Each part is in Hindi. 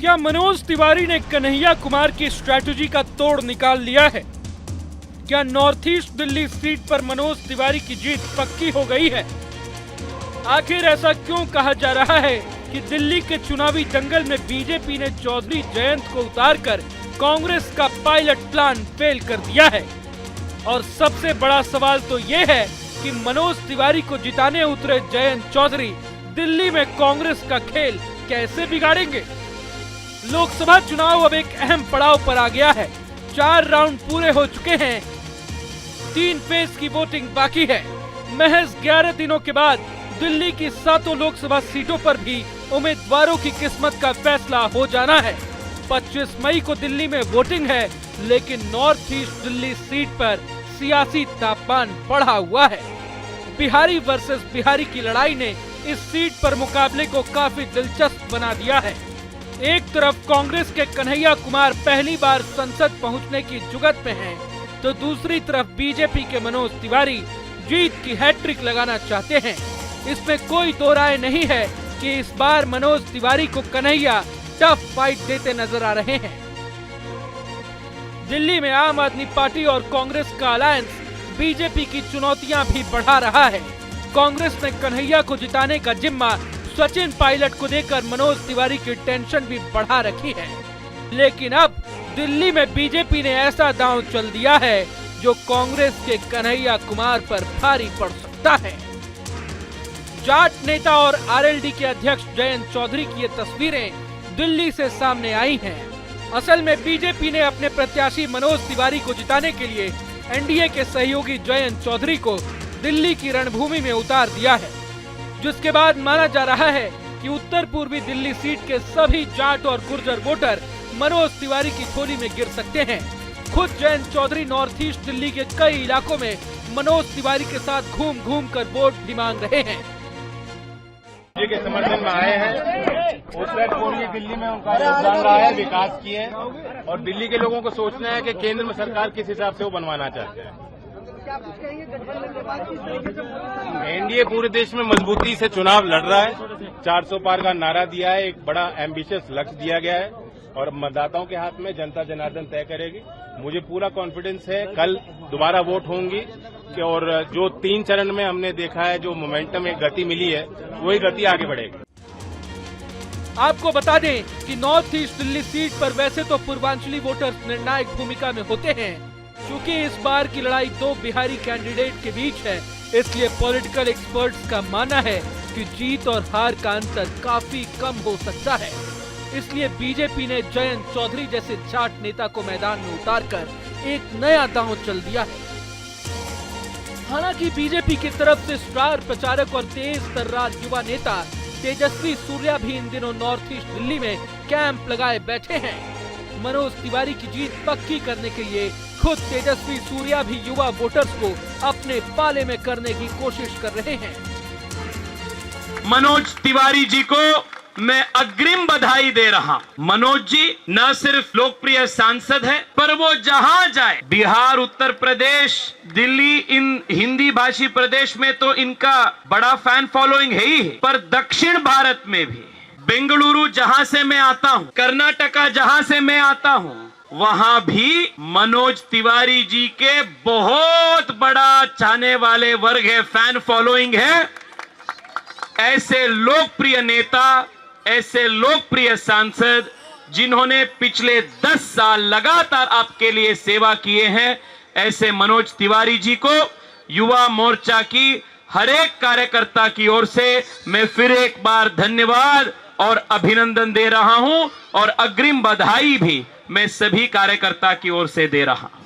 क्या मनोज तिवारी ने कन्हैया कुमार की स्ट्रैटेजी का तोड़ निकाल लिया है? क्या नॉर्थ ईस्ट दिल्ली सीट पर मनोज तिवारी की जीत पक्की हो गई है? आखिर ऐसा क्यों कहा जा रहा है कि दिल्ली के चुनावी दंगल में बीजेपी ने चौधरी जयंत को उतारकर कांग्रेस का पायलट प्लान फेल कर दिया है? और सबसे बड़ा सवाल तो ये है कि मनोज तिवारी को जिताने उतरे जयंत चौधरी दिल्ली में कांग्रेस का खेल कैसे बिगाड़ेंगे? लोकसभा चुनाव अब एक अहम पड़ाव पर आ गया है। 4 राउंड पूरे हो चुके हैं, 3 फेज की वोटिंग बाकी है। महज 11 दिनों के बाद दिल्ली की 7 लोकसभा सीटों पर भी उम्मीदवारों की किस्मत का फैसला हो जाना है। 25 मई को दिल्ली में वोटिंग है, लेकिन नॉर्थ ईस्ट दिल्ली सीट पर सियासी तापमान बढ़ा हुआ है। बिहारी वर्सेस बिहारी की लड़ाई ने इस सीट पर मुकाबले को काफी दिलचस्प बना दिया है। एक तरफ कांग्रेस के कन्हैया कुमार पहली बार संसद पहुंचने की जुगत में हैं, तो दूसरी तरफ बीजेपी के मनोज तिवारी जीत की हैट्रिक लगाना चाहते हैं। इसमें कोई दो राय नहीं है कि इस बार मनोज तिवारी को कन्हैया टफ फाइट देते नजर आ रहे हैं। दिल्ली में आम आदमी पार्टी और कांग्रेस का अलायंस बीजेपी की चुनौतियां भी बढ़ा रहा है। कांग्रेस ने कन्हैया को जिताने का जिम्मा सचिन पायलट को देकर मनोज तिवारी की टेंशन भी बढ़ा रखी है। लेकिन अब दिल्ली में बीजेपी ने ऐसा दांव चल दिया है जो कांग्रेस के कन्हैया कुमार पर भारी पड़ सकता है। जाट नेता और आरएलडी के अध्यक्ष जयंत चौधरी की ये तस्वीरें दिल्ली से सामने आई हैं। असल में बीजेपी ने अपने प्रत्याशी मनोज तिवारी को जिताने के लिए एनडीए के सहयोगी जयंत चौधरी को दिल्ली की रणभूमि में उतार दिया है, जिसके बाद माना जा रहा है कि उत्तर पूर्वी दिल्ली सीट के सभी जाट और गुर्जर वोटर मनोज तिवारी की झोली में गिर सकते हैं। खुद जयंत चौधरी नॉर्थ ईस्ट दिल्ली के कई इलाकों में मनोज तिवारी के साथ घूम घूम कर वोट भी मांग रहे हैं। के समर्थन में आए हैं। उत्तर पूर्वी दिल्ली में उनका योगदान रहा है, विकास किए हैं, और दिल्ली के लोगों को सोचना है कि केंद्र में सरकार किस हिसाब से वो बनवाना चाहते हैं। एनडीए पूरे देश में मजबूती से चुनाव लड़ रहा है। 400 पार का नारा दिया है, एक बड़ा एम्बिशियस लक्ष्य दिया गया है, और मतदाताओं के हाथ में जनता जनार्दन तय करेगी। मुझे पूरा कॉन्फिडेंस है कल दोबारा वोट होंगी और जो 3 चरण में हमने देखा है, जो मोमेंटम एक गति मिली है, वही गति आगे बढ़ेगी। आपको बता दें कि नॉर्थ ईस्ट दिल्ली सीट पर वैसे तो पूर्वांचली वोटर्स निर्णायक भूमिका में होते हैं। क्योंकि इस बार की लड़ाई 2 बिहारी कैंडिडेट के बीच है, इसलिए पॉलिटिकल एक्सपर्ट्स का मानना है कि जीत और हार का अंतर काफी कम हो सकता है। इसलिए बीजेपी ने जयंत चौधरी जैसे जाट नेता को मैदान में उतारकर एक नया दांव चल दिया है। हालांकि बीजेपी की तरफ से स्टार प्रचारक और तेज तर्रार युवा नेता तेजस्वी सूर्या भी इन दिनों नॉर्थ ईस्ट दिल्ली में कैंप लगाए बैठे हैं। मनोज तिवारी की जीत पक्की करने के लिए खुद तेजस्वी सूर्या भी युवा वोटर्स को अपने पाले में करने की कोशिश कर रहे हैं। मनोज तिवारी जी को मैं अग्रिम बधाई दे रहा हूं। मनोज जी न सिर्फ लोकप्रिय सांसद हैं, पर वो जहां जाए, बिहार, उत्तर प्रदेश, दिल्ली, इन हिंदी भाषी प्रदेश में तो इनका बड़ा फैन फॉलोइंग है ही है, पर दक्षिण भारत में भी, बेंगलुरु जहां से मैं आता हूं, कर्नाटका जहां से मैं आता हूं, वहां भी मनोज तिवारी जी के बहुत बड़ा चाहने वाले वर्ग है, फैन फॉलोइंग है। ऐसे लोकप्रिय नेता, ऐसे लोकप्रिय सांसद जिन्होंने पिछले 10 साल लगातार आपके लिए सेवा किए हैं, ऐसे मनोज तिवारी जी को युवा मोर्चा की हर एक कार्यकर्ता की ओर से मैं फिर एक बार धन्यवाद और अभिनंदन दे रहा हूं, और अग्रिम बधाई भी मैं सभी कार्यकर्ता की ओर से दे रहा हूं।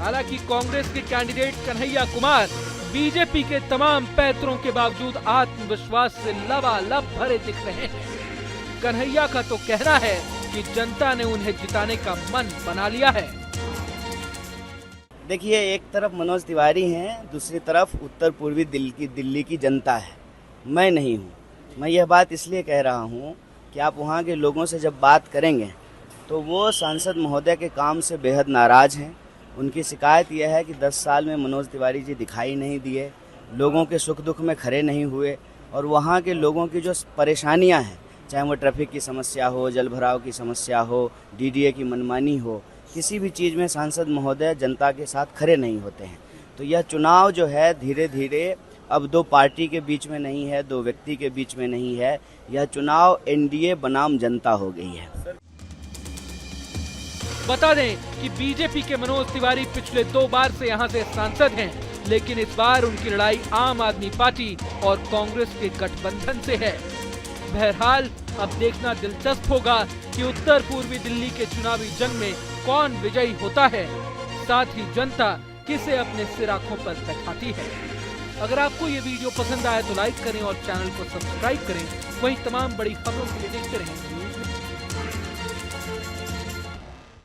हालांकि कांग्रेस के कैंडिडेट कन्हैया कुमार बीजेपी के तमाम पैंतरों के बावजूद आत्मविश्वास से लबालब भरे दिख रहे हैं। कन्हैया का तो कहना है कि जनता ने उन्हें जिताने का मन बना लिया है। देखिए, एक तरफ मनोज तिवारी हैं, दूसरी तरफ उत्तर पूर्वी दिल्ली की जनता है। मैं नहीं हूँ। मैं यह बात इसलिए कह रहा हूँ कि आप वहाँ के लोगों से जब बात करेंगे तो वो सांसद महोदय के काम से बेहद नाराज़ हैं। उनकी शिकायत यह है कि 10 साल में मनोज तिवारी जी दिखाई नहीं दिए, लोगों के सुख दुख में खड़े नहीं हुए, और वहाँ के लोगों की जो परेशानियाँ हैं, चाहे वो ट्रैफिक की समस्या हो, जल भराव की समस्या हो, डीडीए की मनमानी हो, किसी भी चीज़ में सांसद महोदय जनता के साथ खड़े नहीं होते हैं। तो यह चुनाव जो है धीरे धीरे अब 2 पार्टी के बीच में नहीं है, 2 व्यक्ति के बीच में नहीं है, यह चुनाव एनडीए बनाम जनता हो गई है। बता दें कि बीजेपी के मनोज तिवारी पिछले 2 बार से यहां से सांसद हैं, लेकिन इस बार उनकी लड़ाई आम आदमी पार्टी और कांग्रेस के गठबंधन से है। बहरहाल अब देखना दिलचस्प होगा कि उत्तर पूर्वी दिल्ली के चुनावी जंग में कौन विजयी होता है, साथ ही जनता किसे अपने सिर आंखों पर बैठाती है। अगर आपको ये वीडियो पसंद आया तो लाइक करें और चैनल को सब्सक्राइब करें। वहीं तमाम बड़ी खबरों के लिए देखते रहें